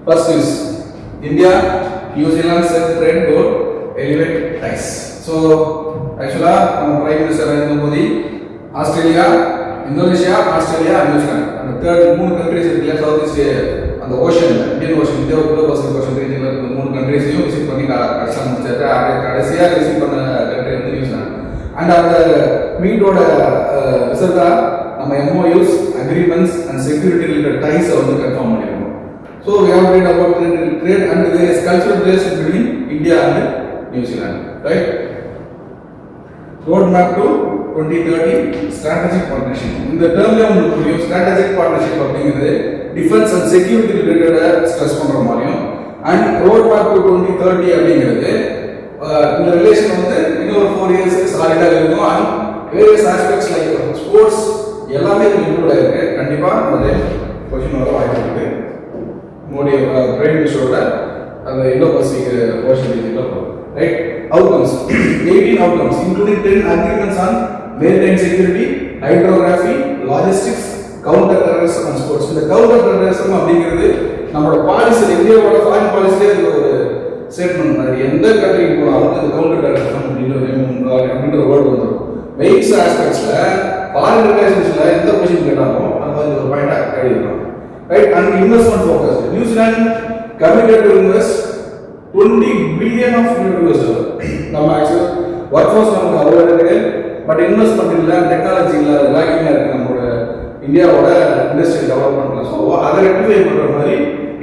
First is India, New Zealand said trade goal, elevate ties. So, actually, Prime Minister Narendra Modi, Australia, Indonesia, Australia, and New Zealand. And the third moon countries in the Southeast Asia, and the ocean, Indian Ocean, India, Pacific Ocean region, the moon countries, you visit Panika, Assam, Asia, visit country in New Zealand. And the meet result MOUs, agreements, and security related ties are confirmed. So we have read about trade and various cultural relations between India and New Zealand, right? Roadmap to 2030 strategic partnership. In the term of strategic partnership of defense and security related stress and roadmap to 2030 in the relation of 4 years and various aspects like sports. எல்லாமே include ஆயிருக்கு. கண்டிப்பா அந்த question வர வாய்ப்பு இருக்கு. Modi prime மினிஸ்டரோட அந்த Indo Pacific ocean ரீஜன்ல right outcomes 18 outcomes including 10 agreements on maritime security, hydrography, logistics, counter terrorism and sports. இந்த கவுண்டர் டெரரிசம் அப்படிங்கிறது நம்மளோட பாலிசி, இந்தியாவோட ஃபாரின் பாலிசிலே இதுல ஒரு ஸ்டேட்மெண்ட் மாதிரி எந்த கண்ட்ரிக்கு போனாலும் இந்த கவுண்டர் டெரரிசம் அப்படின்ற வேர்ட் வந்துடும். மெயின்ஸ் ஆஸ்பெக்ட்ஸ்ல ஃபாரின் ரிலேஷன்ஸ்ல எந்த கொஸ்டின் கேட்டாலும் அந்த மாதிரி ஒரு பாயிண்டா எழுதிடலாம், right? And investment focus. New Zealand committed to invest 20 billion of US dollar. நம்ம ஆக்சுவலா ஒர்க் ஃபோர்ஸ் நமக்கு அவ்வளோ இருக்கு, பட் இன்வெஸ்ட்மெண்ட் இல்லை, டெக்னாலஜி இல்லை, லேக்கிங்காக இருக்கு நம்மளோட இந்தியாவோட இண்டஸ்ட்ரியல் டெவலப்மெண்ட்ல. ஸோ அதை ரெக்டிஃபை பண்ற மாதிரி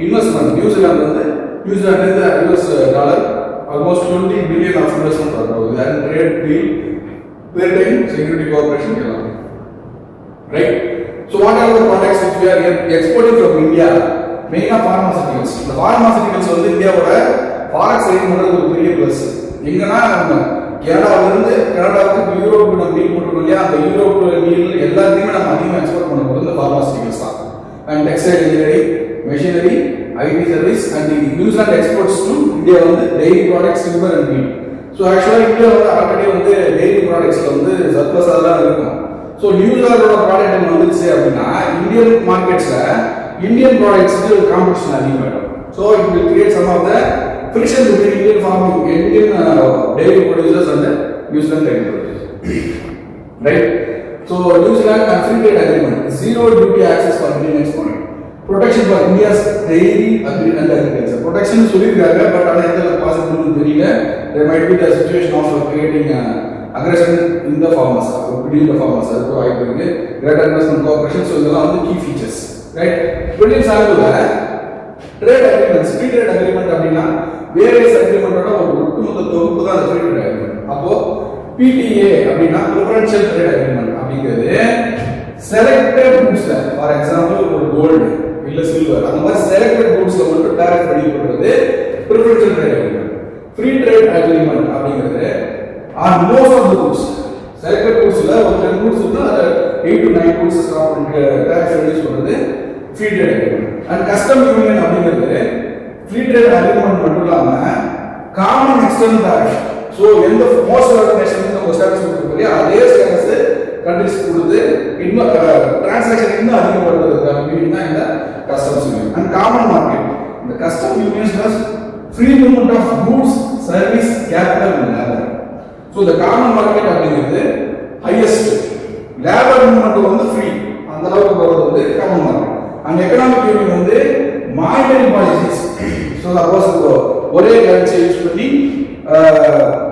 investment New Zealand US dollar almost 20 billion of investment வரப்போகுது. And trade deal, maritime security cooperation, right? So what are the products which we are exporting from India? Main of pharmaceuticals. The pharmaceuticals வந்து இந்தியாவோட forex range ஒரு பெரிய plus. எங்கன்னா நம்ம கனடாவுக்கு யூரோப்புக்கு நம்ம deal போட்டுருக்கோம் இல்லையா, அந்த யூரோப் டீல் எல்லாத்தையுமே நம்ம அதிகமாக எக்ஸ்போர்ட் பண்ண போகிறது இந்த ஃபார்மாசிட்டிகல்ஸ் தான். And textile engineering, machinery, IT service and New Zealand exports to India வந்து dairy products, silver and meat. So ஆக்சுவலாக இந்தியா வந்து ஆல்ரெடி டெய்ரி ப்ராடக்ட்ஸில் சர்ப்ளஸாக தான் இருக்கும். ஸோ நியூசிலாண்டோட ப்ராடக்ட் வந்துச்சு அப்படின்னா இந்தியன் மார்க்கெட்ஸில் இந்தியன் ப்ராடக்ட்ஸுக்கு காம்படிஷன் அதிகமாகிடும். So it will create some of the friction between Indian farming, Indian dairy producers and New Zealand dairy producers, right? So New Zealand and free trade agreement, zero duty access for Indian export, protection for India's dairy and agriculture. Protection சொல்லியிருக்காங்க, but ஆனால் எந்த பாசிபிள்னு தெரியல. There might be the situation of creating aggression in the farmers, between the farmers. அதுக்கு வாய்ப்பு இருக்கு. Greater investment cooperation, so இதெல்லாம் key features, right? Building சார்புல trade agreements, free trade agreement அப்படின்னா various agreementோட ஒரு ஒட்டுமொத்த தொகுப்பு தான் free trade agreement. அப்போ PTA அப்படின்னா preferential trade agreement அப்படிங்கிறது selected goodsல, for example ஒரு gold இல்ல silver, அந்த மாதிரி selected goodsல மட்டும் tariff ரெடி பண்றது preferential trade agreement. Free trade agreement அப்படிங்கிறது on most of the goods, selected goodsல ஒரு 10 goods இருந்தா அது 8 to 9 goods ஸ்டாப் பண்ணி tariff reduce பண்றது free trade agreement. and custom union அப்படிங்கிறது free trade agreement மட்டும் இல்லாம common external tariff. so எந்த most organization நம்ம ஸ்டேட்டஸ் கொடுக்கறோம் அதே ஸ்டேட்டஸ் கண்ட்ரிஸ் கொடுத்து இன்னும் டிரான்சாக்ஷன் இன்னும் அதிகப்படுத்துறதுக்கான மீனிங் தான் இந்த customs union. and common market, the custom unions has free movement of goods, service, capital and labor. So the common market அப்படிங்கிறது highest, labor movement free, அந்த அளவுக்கு போறது common market. and economic union monetary policies. so suppose ஒரே currency use பண்ணி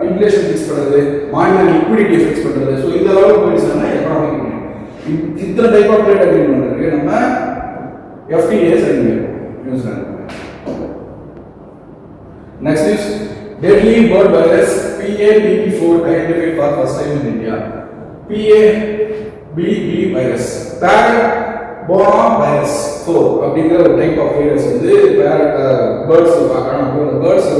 inflation fix பண்றது, monetary liquidity fix பண்றது, so இந்த அளவுக்கு போயிடுச்சுன்னா economic union. இத்தனை டைப் ஆஃப் ட்ரேட் அக்ரிமெண்ட் இருக்கு. நம்ம FTA sign New Zealand. Next is deadly bird virus PABB4 identified for first time in India. PABB virus, parrot virus 4 அப்படிங்கிற ஒரு டைப் ஆஃப் வைரஸ் பேர்ட்ஸ் பார்க்கணும். அந்த பேர்ட்ஸ்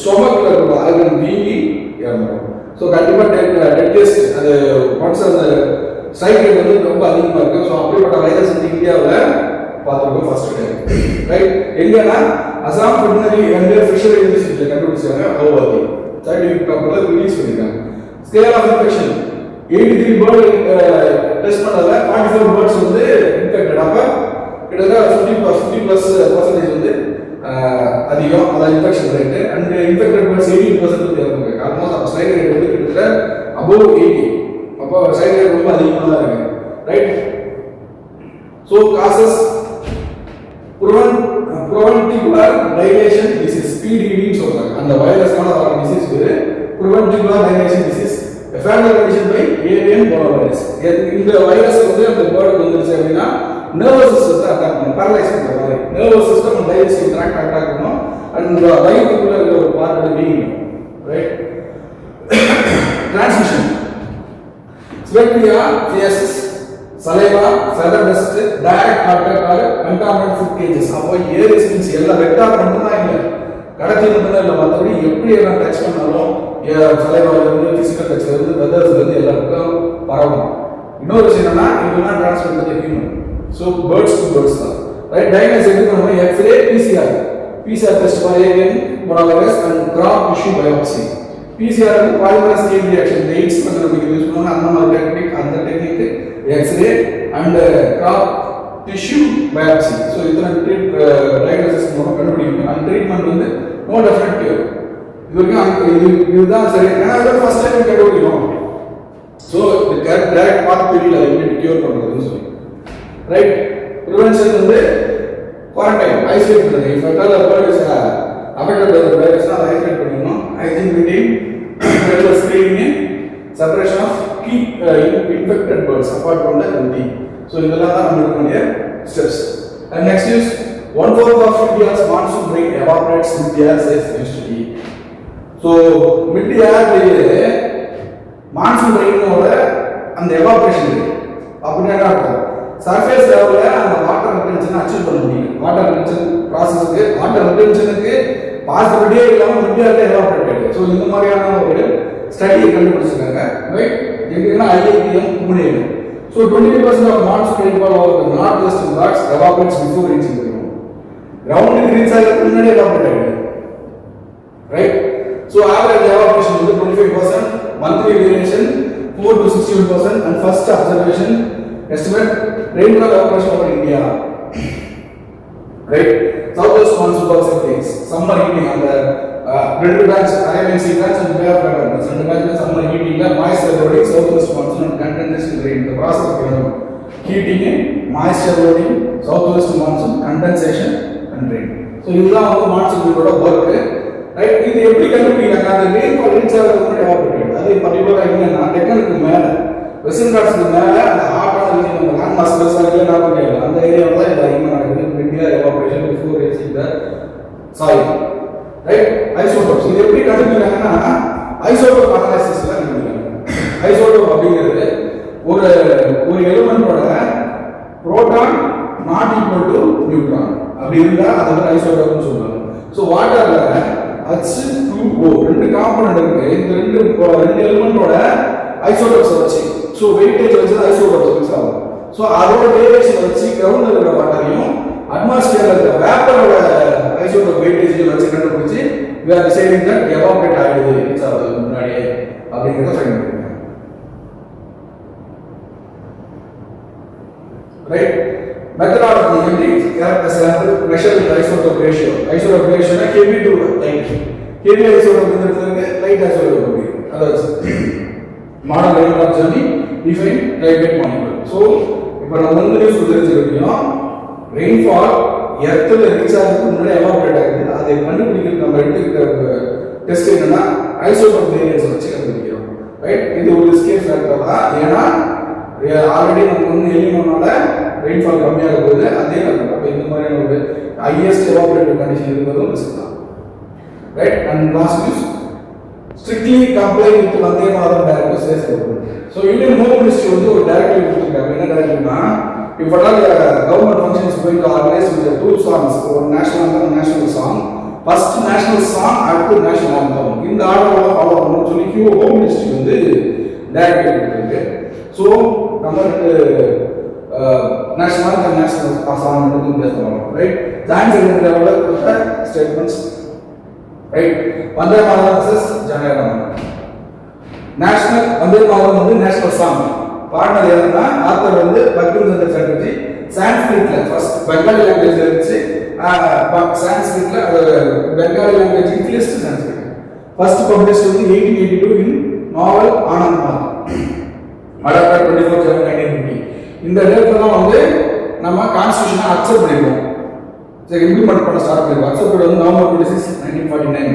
ஸ்டொமக்ல இருக்கிற ஆர்கன் வீங்கி இறந்துடும். So கண்டிப்பாக டெஸ்ட் அது ஒன்ஸ் அந்த ஸ்ட்ரைக் ரேட் ரொம்ப அதிகமாக இருக்கு. ஸோ அப்படிப்பட்ட வைரஸ் இந்தியாவில் பார்த்துருக்கோம் ஃபர்ஸ்ட் டைம், ரைட்? எங்கன்னா அசாம் வெட்டனரி அண்ட் ஃபிஷரி யூனிவர்சிட்டியில் கண்டுபிடிச்சாங்க. கவுஹாத்தி சயின்டிஃபிக் பேப்பரில் ரிலீஸ் பண்ணியிருக்காங்க. Scale of infection 83 bird test பண்ணல, 44 பேர்ட்ஸ் இன்ஃபெக்டட். அப்போ கிட்டத்தட்ட 50+% அதிகம், அதான் infection rate. And infected birds 80% இறந்துருக்கு. ஆல்மோஸ்ட் அப்போ சைடு ரேட் வந்து கிட்டத்தட்ட அபோவ் 80. அப்போ சைடு ரேட் ரொம்ப அதிகமாக தான் இருக்கு, right? So causes proventricular dilation disease, PDD சொல்றாங்க. அந்த வைரஸ்னால வர டிசீஸ் பேரு proventricular dilation disease, family condition by avian bornavirus. இந்த வைரஸ் வந்து அந்த பேர்டுக்கு வந்துருச்சு அப்படின்னா நர்வஸ் சிஸ்டத்தை அட்டாக் பண்ணும், பேரலைஸ் பண்ற மாதிரி. Nervous system and digestive tract attack பண்ணும். அண்ட் வயிற்றுக்குள்ள இருக்கிற ஒரு பார்ட் வீங்கிடும், ரைட்? டிரான்ஸ்மிஷன் ஸ்வெட்லியா, faeces, saliva, feather dust, direct contact or contaminant food cages. அப்போ ஏரிஸ் மீன்ஸ் எல்லாம் வெக்டார் மட்டும் தான் இல்லை, கடத்தி மட்டும் தான் இல்லை, மற்றபடி எப்படி எல்லாம் டச் பண்ணாலும் சலைவால இருந்து பிசிக்கல் டச்ல இருந்து வெதர்ஸ்ல இருந்து எல்லாருக்கும் பரவும். இன்னொரு விஷயம் என்னன்னா இதெல்லாம் டிரான்ஸ்மிட் பண்ணி human. So birds to birds தான், ரைட்? டயக்னோஸ் எப்படி பண்ணுவோம்? X-ray, PCR test for avian bornavirus and crop tissue biopsy. PCR க்கு பாலிமரஸ் செயின் ரியாக்ஷன், எய்ட்ஸ் கண்டுபிடிக்க யூஸ் பண்ணுவாங்க. அந்த மாதிரி அந்த technique x-ray and crop tissue biopsy. So இத்தனை டயக்னோசிஸ் மூலம் கண்டுபிடிக்கணும். அந்த ட்ரீட்மெண்ட் வந்து நோ டெஃபினட் இதுதான் சரி. ஏன்னா ஃபர்ஸ்ட் டைம் கண்டுபிடிக்கணும். ஸோ டைரக்ட் பார்த்து தெரியல எப்படி கியூர் பண்ணுறதுன்னு சொல்லி, ரைட்? ப்ரிவென்ஷன் வந்து குவாரண்டைன், ஐசோலேட் பண்ணுறது. If at all bird is affected by the virus, அதை ஐசோலேட் பண்ணிடணும். Hygiene maintain, regular screening, separation of key infected birds apart from the healthy. So இதெல்லாம் தான் நம்ம எடுக்க வேண்டிய steps. And next is 1/4 of India's monsoon rain evaporates in the air, says history. So mid ஏர்லேயே monsoon ரெயினோட அந்த evaporation rate அப்படின்னா என்ன அர்த்தம்? சர்ஃபேஸ் லெவலில் அந்த வாட்டர் ரிட்டென்ஷனை அச்சீவ் பண்ண முடியும். வாட்டர் ரிட்டென்ஷன் ப்ராசஸுக்கு, வாட்டர் ரிட்டென்ஷனுக்கு பாசிபிலிட்டியே இல்லாமல் மிட் ஏர்ல எவாபரேட் ஆகிடுது. ஸோ இந்த மாதிரியான ஒரு ஸ்டடியை கண்டுபிடிச்சிருக்காங்க, ரைட்? எங்கன்னா IITM புனேல. So 20% of monsoon rainfall over north western Ghats evaporates before reaching the கிரவுண்டுக்கு ரீச் ஆகிறதுக்கு முன்னாடி எவாபரேட் ஆகிடுது, right? So average evaporation is 25%, monthly variation 4 to 16%, and first observation estimate rainfall evaporation over India, right? Southwest monsoon also takes summer heating on the ரெண்டு batch Arabian Sea batch and Bay of Bengal. ரெண்டு batch summer heating ல moisture loading, southwest monsoon and condensation rain. The process of heating, moisture loading, southwest monsoon, condensation and rain. So இதுதான் வந்து monsoon ஓட work, right? இது எப்படி கண்டுபிடிக்கிறாங்க? அந்த rainfall reach ஆகிறதுக்கு முன்னாடி எவாபரேட். அது பர்டிகுலரா என்னன்னா டெக்கனுக்கு மேல, வெஸ்டர்ன் காட்ஸ்க்கு மேல அந்த ஹாட்டான ரீஜன், நம்ம லேண்ட் மாஸ் பெருசாக இல்லை, நான் முடியாது அந்த ஏரியாவில் தான் இது அதிகமாக நடக்குது. Mid air evaporation before reaching the soil, right? Isotopes இது எப்படி கண்டுபிடிக்கிறாங்கன்னா ஐசோடோப் அனாலிசிஸ்ல கண்டுபிடிக்கிறாங்க. ஐசோடோப் அப்படிங்கிறது ஒரு எலிமெண்டோட proton not equal to neutron அப்படி இருந்தா அது வந்து ஐசோடோப்னு சொல்றாங்க. ஸோ வாட்டர்ல H2O ரெண்டு காம்பனன்ட் இருக்கு. இந்த ரெண்டு எலிமெண்டோட ஐசோடோப்ஸ் வச்சு, ஸோ வெயிட்டேஜ் வச்சு ஐசோடோப்ஸ் ஃபிக்ஸ் ஆகும். ஸோ அதோட வேரியேஷன் வச்சு கிரவுண்ட்ல இருக்கிற வாட்டரையும் அட்மாஸ்பியர்ல இருக்கிற வேப்பரோட ஐசோடோப் வெயிட்டேஜ் வச்சு கண்டுபிடிச்சு we are deciding that evaporate ஆயிடுது ரீச் ஆகுது முன்னாடியே அப்படிங்கிறத ஃபைண்ட் பண்ணிருக்காங்க, ரைட்? methodology எப்படி sample measure with isotope ratio. Isotope ratio na kb to light, kb isotope இருக்கு, light isotope இருக்கு. அதாவது model line of journey define climate monitor. So இப்போ நம்ம வந்து நியூஸ் தெரிஞ்சிருக்கோம், ரெயின்ஃபால் எர்த்ல ரீச் ஆகிறதுக்கு முன்னாடி எவாபரேட் ஆகுது. அதை கண்டுபிடிக்கிறது நம்ம எடுத்துக்கிற டெஸ்ட் என்னன்னா ஐசோடோப் வேரியன்ஸ் வச்சு கண்டுபிடிக்கிறோம், ரைட்? இது ஒரு ஸ்கேல் ஃபேக்டர் தான். ஏன்னா ஆல்ரெடி நமக்கு வந்து எலிமெண்டோட ரெயின்ஃபால் கம்மியாக போகுது, அதே நடக்கும். அப்போ இந்த மாதிரியான ஒரு ஹையஸ்ட் எவாபரேட்டிவ் கண்டிஷன் இருக்கிறதும் ரிஸ்க் தான், right? And last news, strictly comply with Vande Mataram directive says government. So Indian home ministry வந்து ஒரு டைரக்டிவ் கொடுத்துருக்காங்க. என்ன டைரக்டிவ்னா, இப்போ government function is going to organise with two songs, ஒரு national anthem, national song. First national song, அடுத்து national anthem. இந்த ஆர்டரோட ஃபாலோ பண்ணணும்னு சொல்லி ஹோம் மினிஸ்ட்ரி வந்து டைரக்டிவ் கொடுத்துருக்கு. ஸோ நம்ம national and national song ரெண்டுக்கும் பேசலாம், ரைட்? ஜாயின்ட் செக்ரட்டரி லெவல்ல கொடுத்த statements, right? Vande Mataram vs Jana Gana Mana. National Vande Mataram வந்து நேஷனல் சாங் பாடினது யாருன்னா ஆத்தர் வந்து பங்கிம் சந்திர சாட்டர்ஜி. சான்ஸ்கிரிட்ல ஃபர்ஸ்ட் பெங்காலி லாங்குவேஜ் இருந்துச்சு, சான்ஸ்கிரிட்ல Bengali language English Sanskrit first published வந்து 1882 இன் நாவல் ஆனந்த் மாத் அடாப்டட் 24 ஜனவரி 1950. இந்த டேட்ல தான் வந்து நம்ம கான்ஸ்டிடியூஷனை அக்செப்ட் பண்ணிருக்கோம். சரி, இம்ப்ளிமெண்ட் பண்ண ஸ்டார்ட் பண்ணிருக்கோம். அக்செப்ட் வந்து நவம்பர் 26 1949,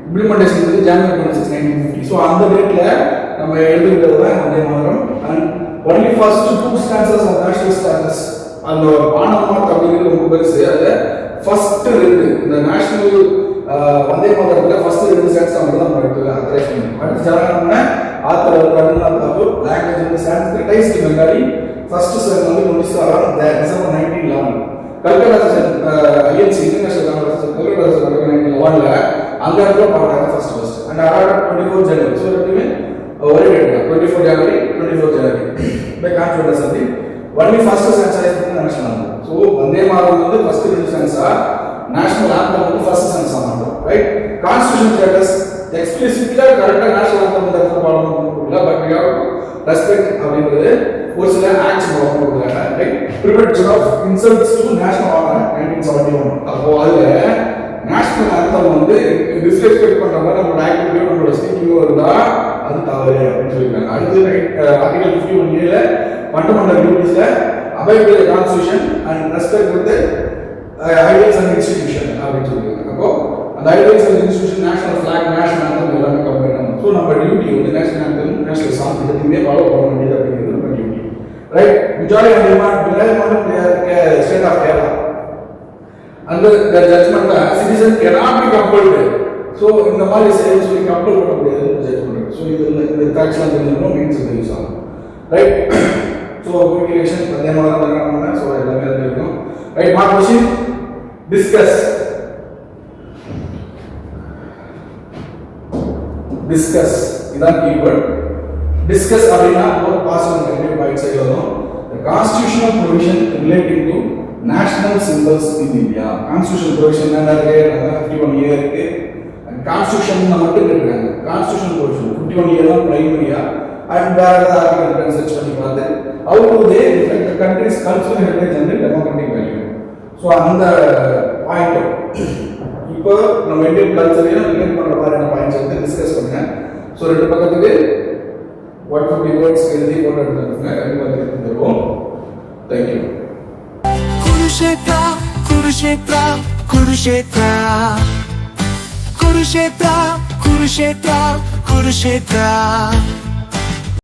இம்ப்ளிமெண்டேஷன் வந்து ஜனவரி 26 1950. ஸோ அந்த டேட்ல நம்ம எழுதுகிறது தான் Vande Mataram. And only first 2 stanzas of national standards அந்த ஆனந்த் மாத் அப்படிங்கிறது ரொம்ப பெருசு. அதுல ஃபர்ஸ்ட் 2 இந்த நேஷனல் வந்தே மாதரத்துல ஃபர்ஸ்ட் 2 ஸ்டான்ஸ் மட்டும் தான் நம்ம எடுத்து அத்தரைஸ் பண்ணிருக்கோம். அடுத்து ஜனகணமன ஆத்தர் ரவீந்திரநாத் தாகூர், லாங்குவேஜ் வந்து சான்ஸ்கிரிட்டைஸ்ட் பெங்காலி, ஃபர்ஸ்ட் செஷன் வந்து December 1911. Calcutta INC international conference Calcutta 1911ல அந்த இடத்துல பாடுறாங்க first. And adopted 24 January. So ரெண்டுமே ஒரே டேட் தான், 24 ஜனவரி 24 ஜனவரி பை கான்ஃபரன்ஸ் வந்து ஒன்லி ஃபர்ஸ்ட் சென்சார் வந்து national anthem. So Vande Mataram வந்து ஃபர்ஸ்ட் 2 சென்சா, நேஷனல் ஆந்தம் வந்து ஃபர்ஸ்ட் சென்சா மாறும். ரைட், கான்ஸ்டிடியூஷன் ஸ்டேட்டஸ் எக்ஸ்பிளிசிட்டா கரெக்டா நேஷனல் ஆந்தம் இந்த இடத்துல பாடணும் கொடுக்கல, but we have to respect அப்படிங்கிறது ஒரு சில ஆக்ட்ஸ் ஃபாலோ கொடுக்குறாங்க. Right, prevention of insults to national honour 1971. அப்போ அதுல நேஷனல் ஆந்தம் வந்து டிஸ்ரெஸ்பெக்ட் பண்ற மாதிரி நம்மளோட ஆக்டிவிட்டியோ நம்மளோட ஸ்பீக்கிங்கோ இருந்தா அது தவறு அப்படின்னு சொல்லியிருக்காங்க. அடுத்து ஆர்டிகல் 51A ஃபண்டமெண்டல் டியூட்டிஸ்ல abide by the constitution and respect with ideals and institution அப்படின்னு சொல்லியிருக்காங்க. அப்போ அந்த ideals and institution, national flag, national anthem எல்லாமே கம்பைன் பண்ணணும். ஸோ நம்ம டியூட்டி வந்து நேஷனல் ஆந்தம், நேஷனல் சாங் எல்லாத்தையுமே ஃபாலோ பண்ண வேண்டியது அப்படிங்கிறது நம்ம duty. Right, majority of demand state of Kerala அந்த ஜட்ஜ்மெண்ட்ல citizen cannot be compelled. So இந்த மாதிரி செயல் சொல்லி கம்பல் பண்ண முடியாது ஜட்ஜ்மெண்ட். ஸோ இது இந்த ஃபேக்ட்ஸ்லாம் தெரிஞ்சுக்கணும், மீன்ஸ் இது யூஸ் ஆகும். ரைட், ஸோ குவிகேஷன் அதே மாதிரி தான் பண்ணாங்க. ஸோ எல்லாமே தெரியும். Right, mark question discuss. Discuss இதான் கீவேர்ட். டிஸ்கஸ் அப்படின்னா ஒரு பாசிட்டிவ் நெகட்டிவ் பாயிண்ட் சைடு வரும். The constitutional provision relating to national symbols in India. Constitutional provision என்ன இருக்கு? 51A இருக்கு. கான்ஸ்டிடியூஷன் மட்டும் கேட்குறாங்க. கான்ஸ்டிடியூஷன் போர்ஷன் 51A தான் பிரைமரியா. அண்ட் வேற ஏதாவது ஆர்டிகல் சர்ச் பண்ணி பார்த்து how do they reflect the country's cultural heritage and democratic value. So அந்த பாயிண்ட் இப்போ நம்ம இந்தியன் கல்ச்சரையும் ரிலேட் பண்ற மாதிரியான பாயிண்ட்ஸ் வந்து டிஸ்கஸ் பண்ணுங்க. ஸோ ரெண்டு பக்கத்துக்கு 150 words எழுதி போட்டு எடுத்துக்கோங்க. கண்டிப்பாக திருப்பி தருவோம். Thank you. Kurukshetra, Kurukshetra, Kurukshetra. Kurukshetra, Kurukshetra, Kurukshetra.